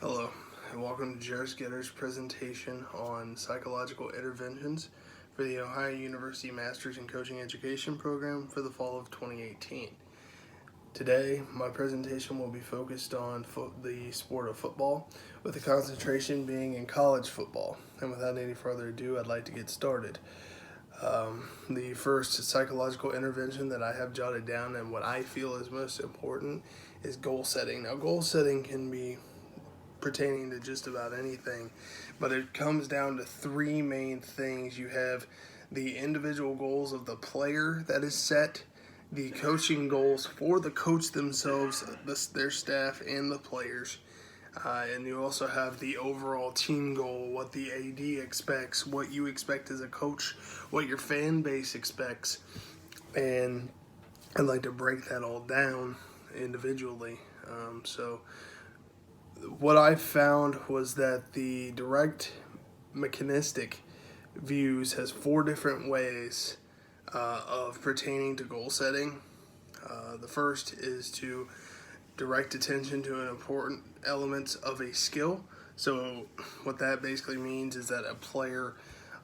Hello, and welcome to Jairus Getter's presentation on psychological interventions for the Ohio University Masters in Coaching Education program for the fall of 2018. Today, my presentation will be focused on the sport of football, with the concentration being in college football. And without any further ado, I'd like to get started. The first psychological intervention that I have jotted down and what I feel is most important is goal setting. Now, goal setting can be pertaining to just about anything, but it comes down to three main things. You have the individual goals of the player that is set, the coaching goals for the coach themselves, their staff, and the players. And you also have the overall team goal, what the AD expects, what you expect as a coach, what your fan base expects. And I'd like to break that all down individually. So what I found was that the direct mechanistic views has four different ways of pertaining to goal setting. The first is to direct attention to an important element of a skill. So what that basically means is that a player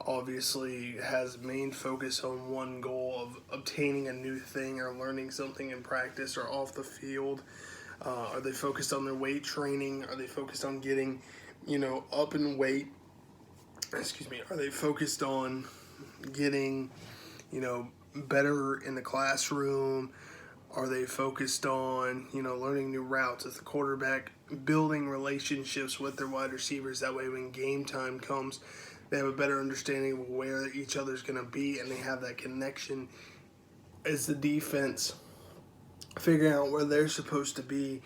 obviously has main focus on one goal of obtaining a new thing or learning something in practice or off the field. Are they focused on their weight training? Are they focused on getting, up in weight? Excuse me. Are they focused on getting, better in the classroom? Are they focused on, learning new routes as the quarterback, building relationships with their wide receivers? That way, when game time comes, they have a better understanding of where each other's going to be, and they have that connection as the defense, figuring out where they're supposed to be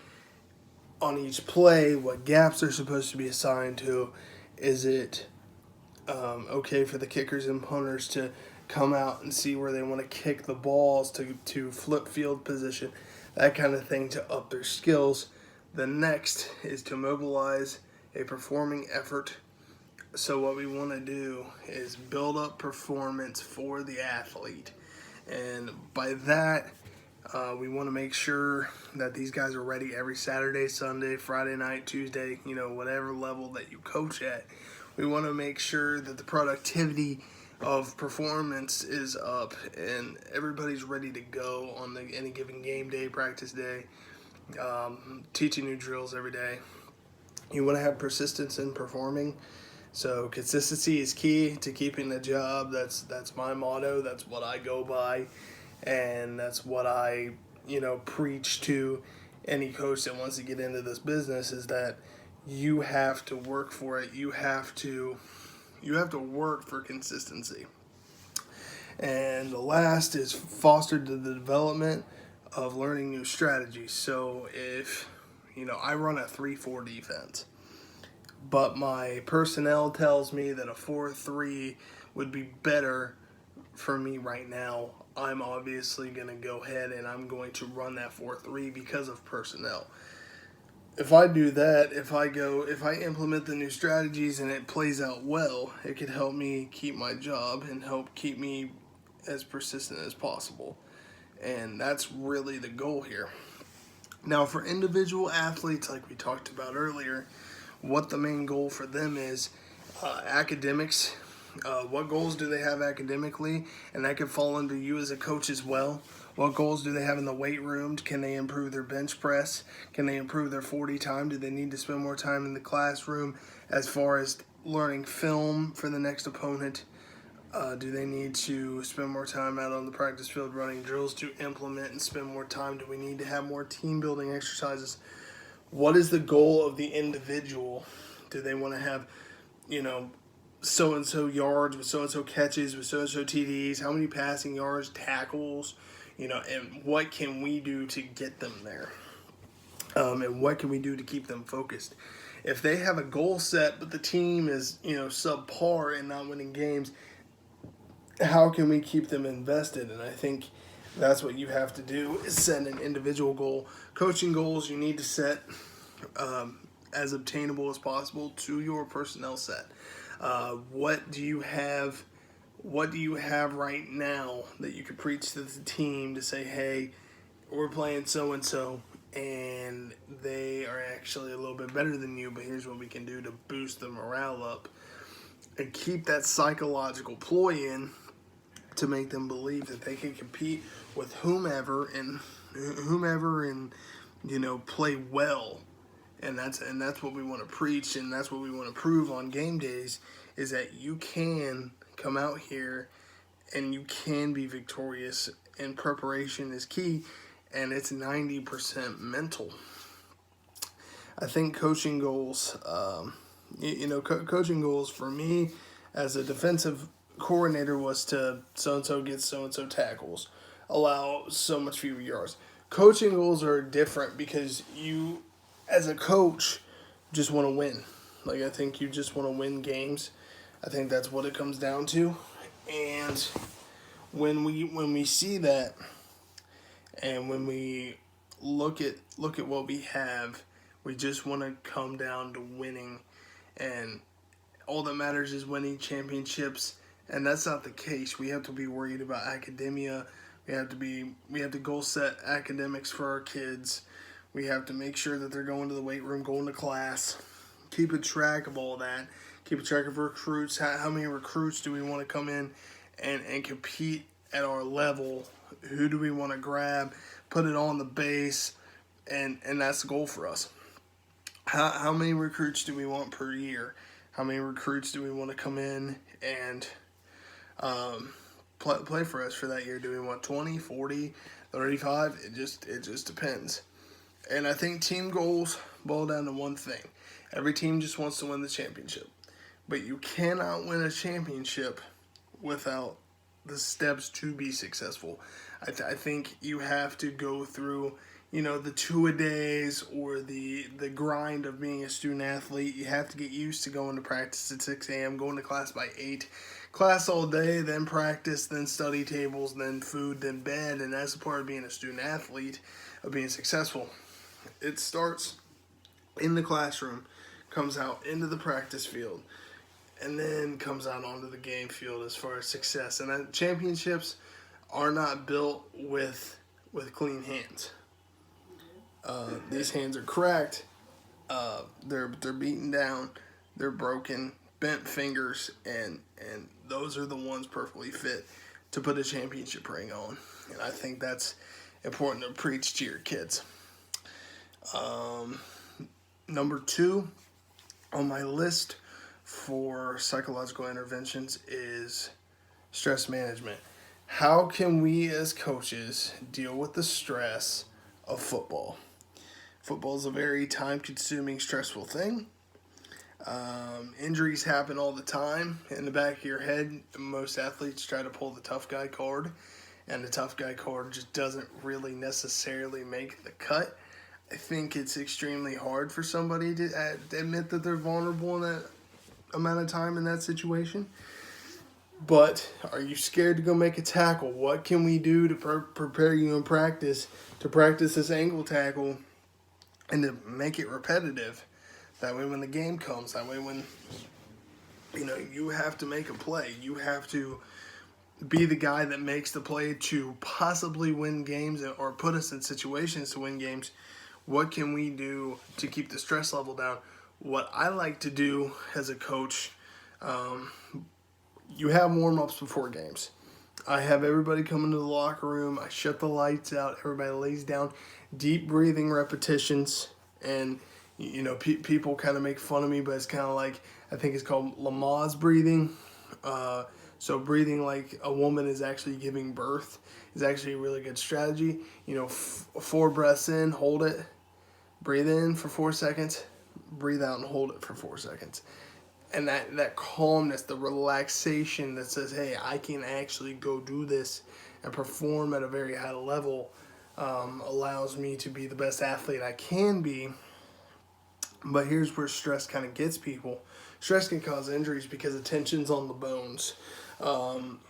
on each play, what gaps they're supposed to be assigned to. Is it okay for the kickers and punters to come out and see where they want to kick the balls to flip field position, that kind of thing, to up their skills. The next is to mobilize a performing effort. So what we want to do is build up performance for the athlete. And by that, we want to make sure that these guys are ready every Saturday, Sunday, Friday night, Tuesday, whatever level that you coach at. We want to make sure that the productivity of performance is up and everybody's ready to go on any given game day, practice day, teaching new drills every day. You want to have persistence in performing. So consistency is key to keeping the job. That's my motto. That's what I go by, and that's what I preach to any coach that wants to get into this business, is that you have to work for it. You have to work for consistency. And the last is foster the development of learning new strategies. So if I run a 3-4 defense, but my personnel tells me that a 4-3 would be better for me right now, I'm obviously going to go ahead and I'm going to run that 4-3 because of personnel. If I do that, if I implement the new strategies and it plays out well, it could help me keep my job and help keep me as persistent as possible. And that's really the goal here. Now, for individual athletes, like we talked about earlier, what the main goal for them is, academics. What goals do they have academically? And that could fall under you as a coach as well. What goals do they have in the weight room? Can they improve their bench press? Can they improve their 40 time? Do they need to spend more time in the classroom as far as learning film for the next opponent? Do they need to spend more time out on the practice field running drills to implement and spend more time? Do we need to have more team building exercises? What is the goal of the individual? Do they want to have, so and so yards with so and so catches with so and so TDs? How many passing yards, tackles, and what can we do to get them there? And what can we do to keep them focused? If they have a goal set, but the team is, subpar and not winning games, how can we keep them invested? And I think that's what you have to do, is set an individual goal. Coaching goals you need to set as obtainable as possible to your personnel set. What do you have? What do you have right now that you could preach to the team to say, hey, we're playing so and so, and they are actually a little bit better than you, but here's what we can do to boost the morale up and keep that psychological ploy in to make them believe that they can compete with whomever and play well. And that's what we want to preach, and that's what we want to prove on game days, is that you can come out here and you can be victorious, and preparation is key, and it's 90% mental. I think coaching goals, coaching goals for me as a defensive coordinator was to so-and-so get so-and-so tackles, allow so much fewer yards. Coaching goals are different because you, as a coach, just want to win. Like, I think you just want to win games. I think that's what it comes down to. And when we see that, and when we look at what we have, we just want to come down to winning, and all that matters is winning championships. And that's not the case. We have to be worried about academia. We have to goal set academics for our kids. We have to make sure that they're going to the weight room, going to class, keeping track of all that, keeping track of recruits. How many recruits do we want to come in and compete at our level? Who do we want to grab, put it on the base, and that's the goal for us. How many recruits do we want per year? How many recruits do we want to come in and play for us for that year? Do we want 20, 40, 35? It just depends. And I think team goals boil down to one thing. Every team just wants to win the championship. But you cannot win a championship without the steps to be successful. I think you have to go through, the two-a-days or the grind of being a student athlete. You have to get used to going to practice at 6 a.m., going to class by 8, class all day, then practice, then study tables, then food, then bed. And that's a part of being a student athlete, of being successful. It starts in the classroom, comes out into the practice field, and then comes out onto the game field as far as success. And championships are not built with clean hands. These hands are cracked. They're beaten down. They're broken, bent fingers, and those are the ones perfectly fit to put a championship ring on. And I think that's important to preach to your kids. Number 2 on my list for psychological interventions is stress management. How can we as coaches deal with the stress of football? Football is a very time-consuming, stressful thing. Injuries happen all the time. In the back of your head, most athletes try to pull the tough guy card, and the tough guy card just doesn't really necessarily make the cut. I think it's extremely hard for somebody to admit that they're vulnerable in that amount of time in that situation. But are you scared to go make a tackle? What can we do to prepare you in practice to practice this ankle tackle and to make it repetitive? That way when the game comes, that way when you have to make a play, you have to be the guy that makes the play to possibly win games or put us in situations to win games. What can we do to keep the stress level down? What I like to do as a coach, you have warm-ups before games. I have everybody come into the locker room. I shut the lights out. Everybody lays down. Deep breathing repetitions. And, people kind of make fun of me, but it's kind of like, I think it's called Lamaze breathing. So breathing like a woman is actually giving birth is actually a really good strategy. 4 breaths in, hold it. Breathe in for 4 seconds. Breathe out and hold it for 4 seconds. And that calmness, the relaxation that says, hey, I can actually go do this and perform at a very high level, allows me to be the best athlete I can be. But here's where stress kind of gets people. Stress can cause injuries because the tension's on the bones.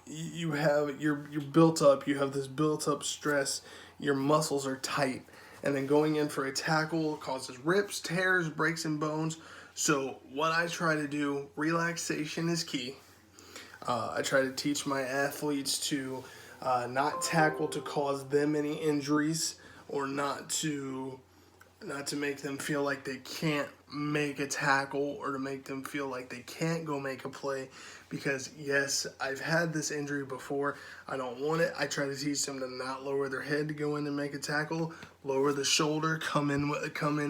You're built up. You have this built up stress. Your muscles are tight. And then going in for a tackle causes rips, tears, breaks in bones. So what I try to do, relaxation is key. I try to teach my athletes to not tackle to cause them any injuries, or not to not to make them feel like they can't make a tackle or to make them feel like they can't go make a play. Because yes, I've had this injury before. I don't want it. I try to teach them to not lower their head to go in and make a tackle, lower the shoulder, come in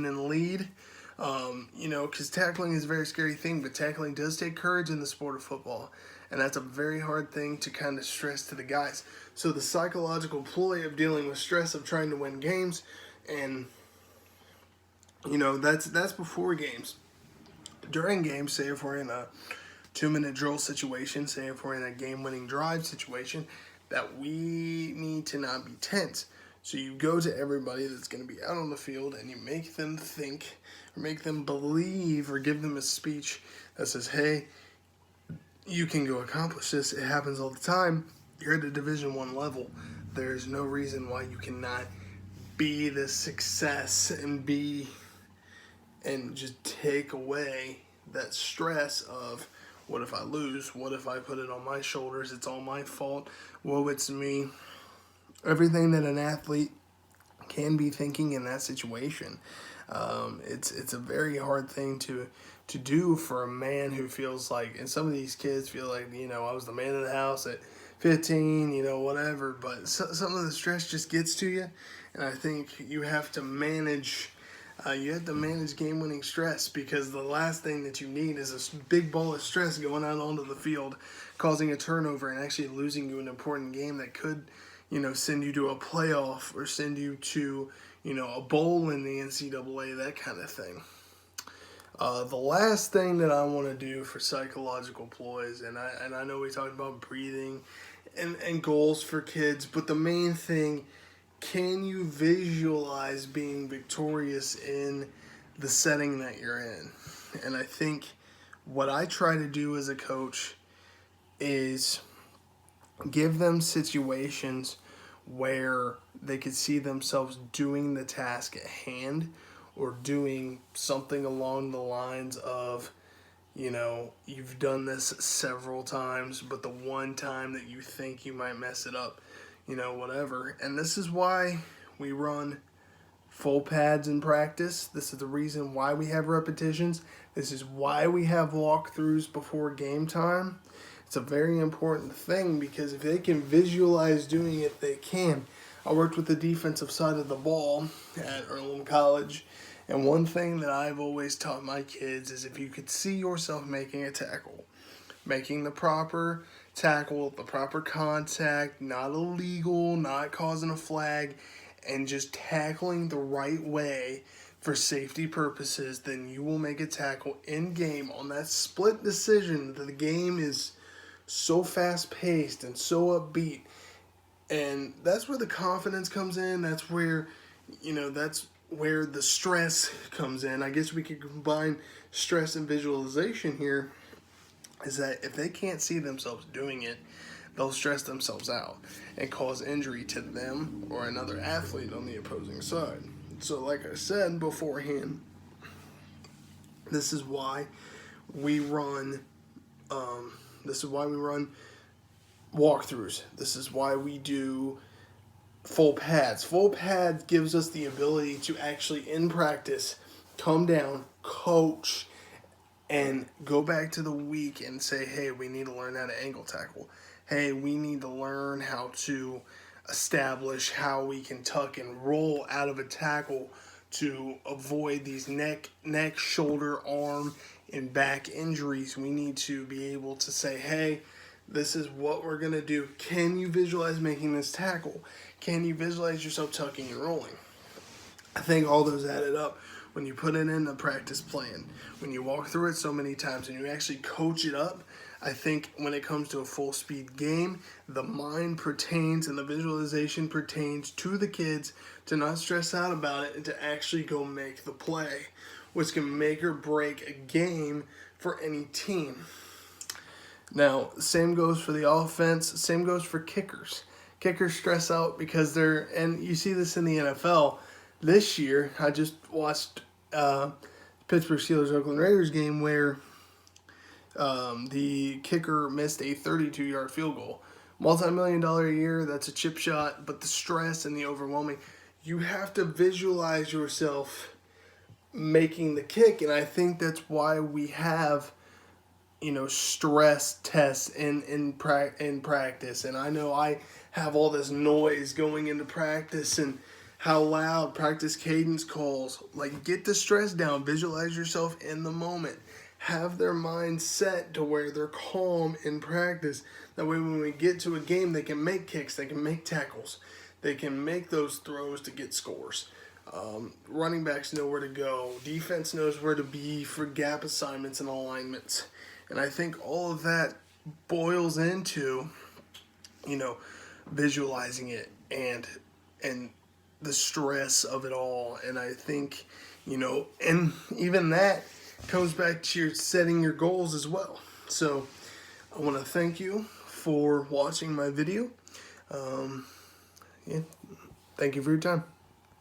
and lead. Because tackling is a very scary thing, but tackling does take courage in the sport of football. And that's a very hard thing to kind of stress to the guys. So the psychological ploy of dealing with stress of trying to win games, and that's before games. During games, say if we're in a 2-minute drill situation, say if we're in a game-winning drive situation, that we need to not be tense. So you go to everybody that's going to be out on the field and you make them think or make them believe or give them a speech that says, hey, you can go accomplish this. It happens all the time. You're at the Division I level. There's no reason why you cannot be the success and just take away that stress of, what if I lose? What if I put it on my shoulders? It's all my fault. Woe, it's me. Everything that an athlete can be thinking in that situation. It's a very hard thing to do for a man who feels like, and some of these kids feel like, I was the man of the house at 15, whatever. But some of the stress just gets to you. And I think you have to manage game-winning stress, because the last thing that you need is a big ball of stress going out onto the field, causing a turnover and actually losing you an important game that could, send you to a playoff or send you to, a bowl in the NCAA, that kind of thing. The last thing that I want to do for psychological ploys, and I know we talked about breathing and goals for kids, but the main thing, can you visualize being victorious in the setting that you're in? And I think what I try to do as a coach is give them situations where they could see themselves doing the task at hand, or doing something along the lines of, you've done this several times, but the one time that you think you might mess it up, whatever. And this is why we run full pads in practice. This is the reason why we have repetitions. This is why we have walkthroughs before game time. It's a very important thing, because if they can visualize doing it, they can. I worked with the defensive side of the ball at Earlham College, and one thing that I've always taught my kids is, if you could see yourself making a tackle, making the proper tackle, the proper contact, not illegal, not causing a flag, and just tackling the right way for safety purposes, then you will make a tackle in game on that split decision. The game is so fast paced and so upbeat, and that's where the confidence comes in. That's where the stress comes in. I guess we could combine stress and visualization here, is that if they can't see themselves doing it, they'll stress themselves out and cause injury to them or another athlete on the opposing side. So like I said beforehand, this is why we run walkthroughs. This is why we do full pads. Full pads gives us the ability to actually, in practice, come down, coach, and go back to the week and say, hey, we need to learn how to angle tackle. Hey, we need to learn how to establish how we can tuck and roll out of a tackle to avoid these neck, shoulder, arm, and back injuries. We need to be able to say, hey, this is what we're going to do. Can you visualize making this tackle? Can you visualize yourself tucking and rolling? I think all those added up, when you put it in the practice plan, when you walk through it so many times and you actually coach it up, I think when it comes to a full speed game, the mind pertains and the visualization pertains to the kids to not stress out about it and to actually go make the play, which can make or break a game for any team. Now, same goes for the offense, same goes for kickers. Kickers stress out because and you see this in the NFL this year. I just watched Pittsburgh Steelers-Oakland Raiders game where the kicker missed a 32-yard field goal. Multi-million-dollar a year, that's a chip shot, but the stress and the overwhelming, you have to visualize yourself making the kick. And I think that's why we have, stress tests in practice. And I know I have all this noise going into practice and how loud practice cadence calls. Like, get the stress down, visualize yourself in the moment, have their mind set to where they're calm in practice. That way when we get to a game, they can make kicks, they can make tackles, they can make those throws to get scores. Running backs know where to go, defense knows where to be for gap assignments and alignments. And I think all of that boils into, visualizing it and the stress of it all. And I think, and even that comes back to your setting your goals as well. So I want to thank you for watching my video. Yeah, thank you for your time.